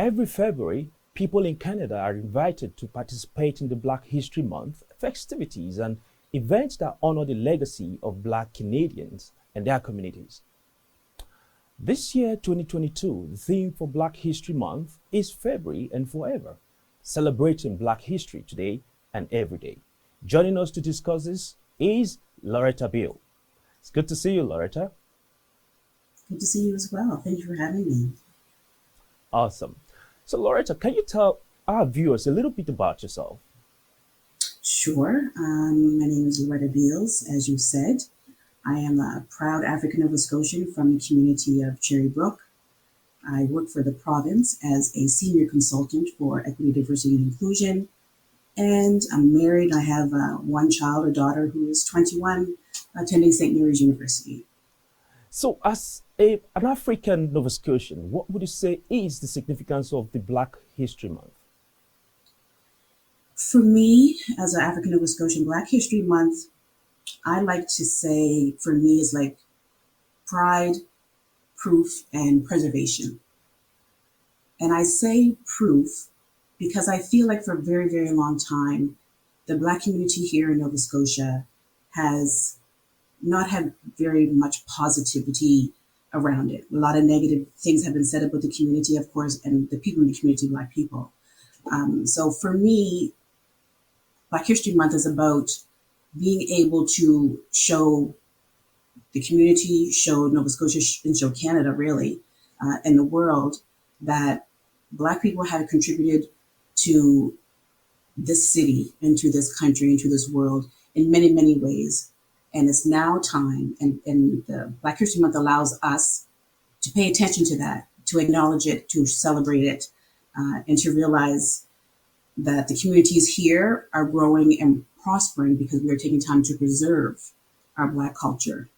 Every February, people in Canada are invited to participate in the Black History Month festivities and events that honor the legacy of Black Canadians and their communities. This year, 2022, the theme for Black History Month is February and Forever, celebrating Black history today and every day. Joining us to discuss this is Loretta Beals. It's good to see you, Loretta. Good to see you as well. Thank you for having me. Awesome. So, Loretta, can you tell our viewers a little bit about yourself? Sure. My name is Loretta Beals, as you said. I am a proud African Nova Scotian from the community of Cherrybrook. I work for the province as a senior consultant for equity, diversity, and inclusion. And I'm married. I have one child, a daughter who is 21, attending St. Mary's University. So, as an African Nova Scotian, what would you say is the significance of the Black History Month? For me, as an African Nova Scotian, Black History Month, I like to say for me is like pride, proof, and preservation. And I say proof because I feel like for a very, very long time, the Black community here in Nova Scotia has not had very much positivity around it. A lot of negative things have been said about the community, of course, and the people in the community, Black people. So for me, Black History Month is about being able to show the community, show Nova Scotia, and show Canada really, and the world that Black people have contributed to this city and to this country and to this world in many, many ways. And it's now time, and the Black History Month allows us to pay attention to that, to acknowledge it, to celebrate it, and to realize that the communities here are growing and prospering because we are taking time to preserve our Black culture.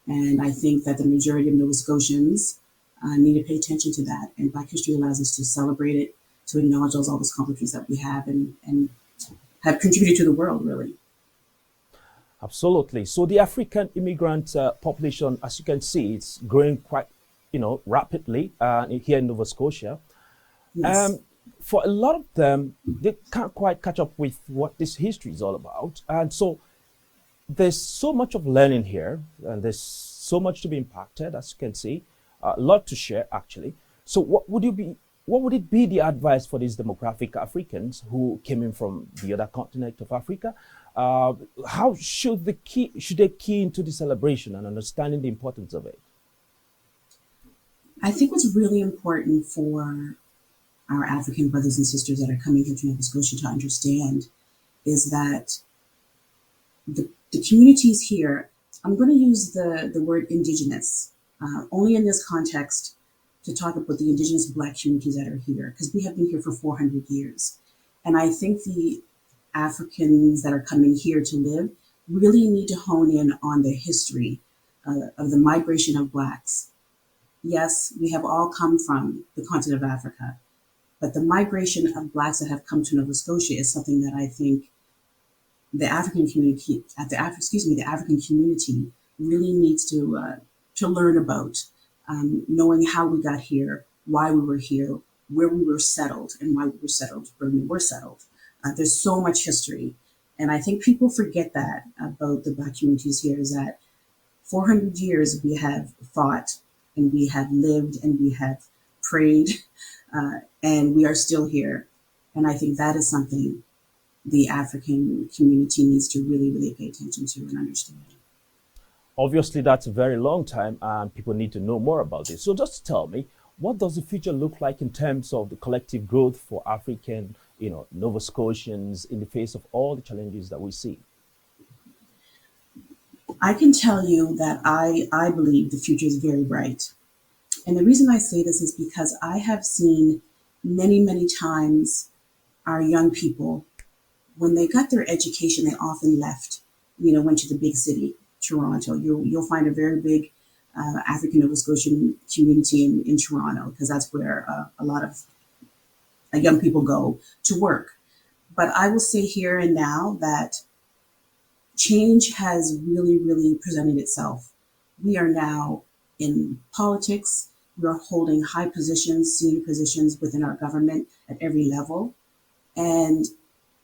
And I think that the majority of Nova Scotians need to pay attention to that. And Black history allows us to celebrate it, to acknowledge all those accomplishments that we have and have contributed to the world, really. Absolutely. So the African immigrant population, as you can see, it's growing quite, rapidly here in Nova Scotia. Yes. For a lot of them, they can't quite catch up with what this history is all about. And so there's so much of learning here, and there's so much to be impacted, as you can see, a lot to share, actually. So what would it be the advice for these demographic Africans who came in from the other continent of Africa? How should they key into the celebration and understanding the importance of it? I think what's really important for our African brothers and sisters that are coming here to Nova Scotia to understand is that the communities here, I'm going to use the word Indigenous, only in this context to talk about the Indigenous Black communities that are here, because we have been here for 400 years. And I think the Africans that are coming here to live really need to hone in on the history of the migration of Blacks. Yes, we have all come from the continent of Africa, but the migration of Blacks that have come to Nova Scotia is something that I think the African community, the African community really needs to learn about, knowing how we got here, why we were here, where we were settled, and why we were settled where we were settled. There's so much history, and I think people forget that about the Black communities here. Is that 400 years we have fought, and we have lived, and we have prayed, and we are still here. And I think that is something the African community needs to really, really pay attention to and understand. Obviously, that's a very long time, and people need to know more about this. So just tell me, what does the future look like in terms of the collective growth for African, Nova Scotians in the face of all the challenges that we see? I can tell you that I believe the future is very bright. And the reason I say this is because I have seen many, many times our young people, when they got their education, they often left, went to the big city, Toronto. You'll find a very big African Nova Scotian community in Toronto, because that's where a lot of young people go to work. But I will say here and now that change has really, really presented itself. We are now in politics, We're holding high positions, senior positions within our government at every level. And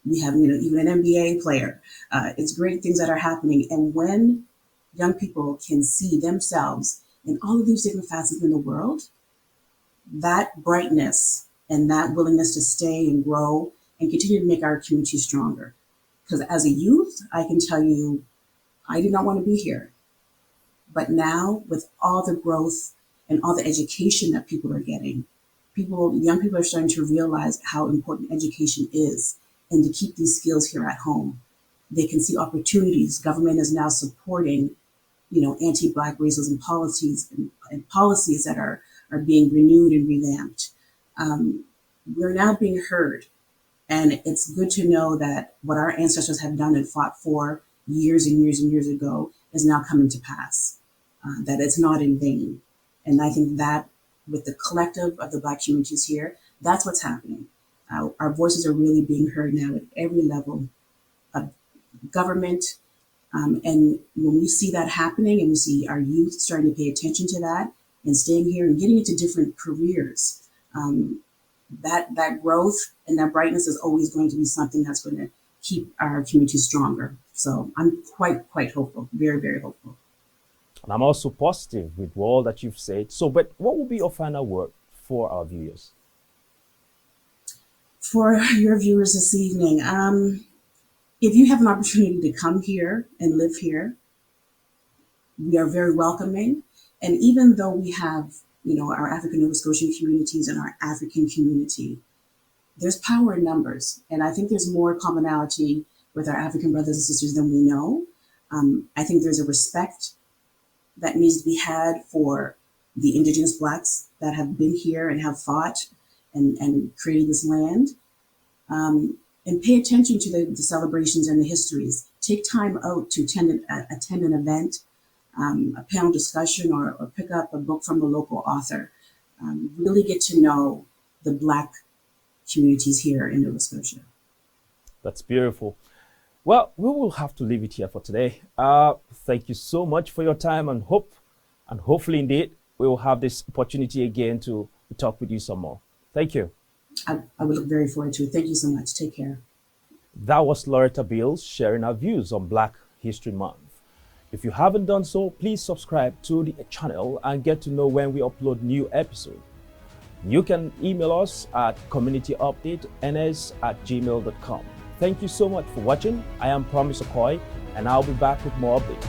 we have, even an NBA player. It's great things that are happening. And when young people can see themselves in all of these different facets in the world, that brightness and that willingness to stay and grow and continue to make our community stronger. Because as a youth, I can tell you, I did not want to be here. But now, with all the growth and all the education that people are getting, young people are starting to realize how important education is and to keep these skills here at home. They can see opportunities. Government is now supporting, anti-Black racism policies and policies that are being renewed and revamped. We're now being heard. And it's good to know that what our ancestors have done and fought for years and years and years ago is now coming to pass, that it's not in vain. And I think that with the collective of the Black communities here, that's what's happening. Our voices are really being heard now at every level of government. And when we see that happening and we see our youth starting to pay attention to that and staying here and getting into different careers, that growth and that brightness is always going to be something that's going to keep our community stronger. So I'm quite hopeful, very, very hopeful. And I'm also positive with all that you've said. So, but what will be your final word for our viewers? For your viewers this evening, if you have an opportunity to come here and live here, we are very welcoming. And even though we have, our African Nova Scotian communities and our African community, there's power in numbers. And I think there's more commonality with our African brothers and sisters than we know. I think there's a respect that needs to be had for the Indigenous Blacks that have been here and have fought and created this land. And pay attention to the celebrations and the histories. Take time out to attend an event, a panel discussion, or pick up a book from a local author. Really get to know the Black communities here in Nova Scotia. That's beautiful. Well, we will have to leave it here for today. Thank you so much for your time and hopefully indeed we will have this opportunity again to talk with you some more. Thank you. I would look very forward to it. Thank you so much. Take care. That was Loretta Beals sharing her views on Black History Month. If you haven't done so, please subscribe to the channel and get to know when we upload new episodes. You can email us at communityupdateNS@gmail.com. Thank you so much for watching. I am Promise Okoy, and I'll be back with more updates.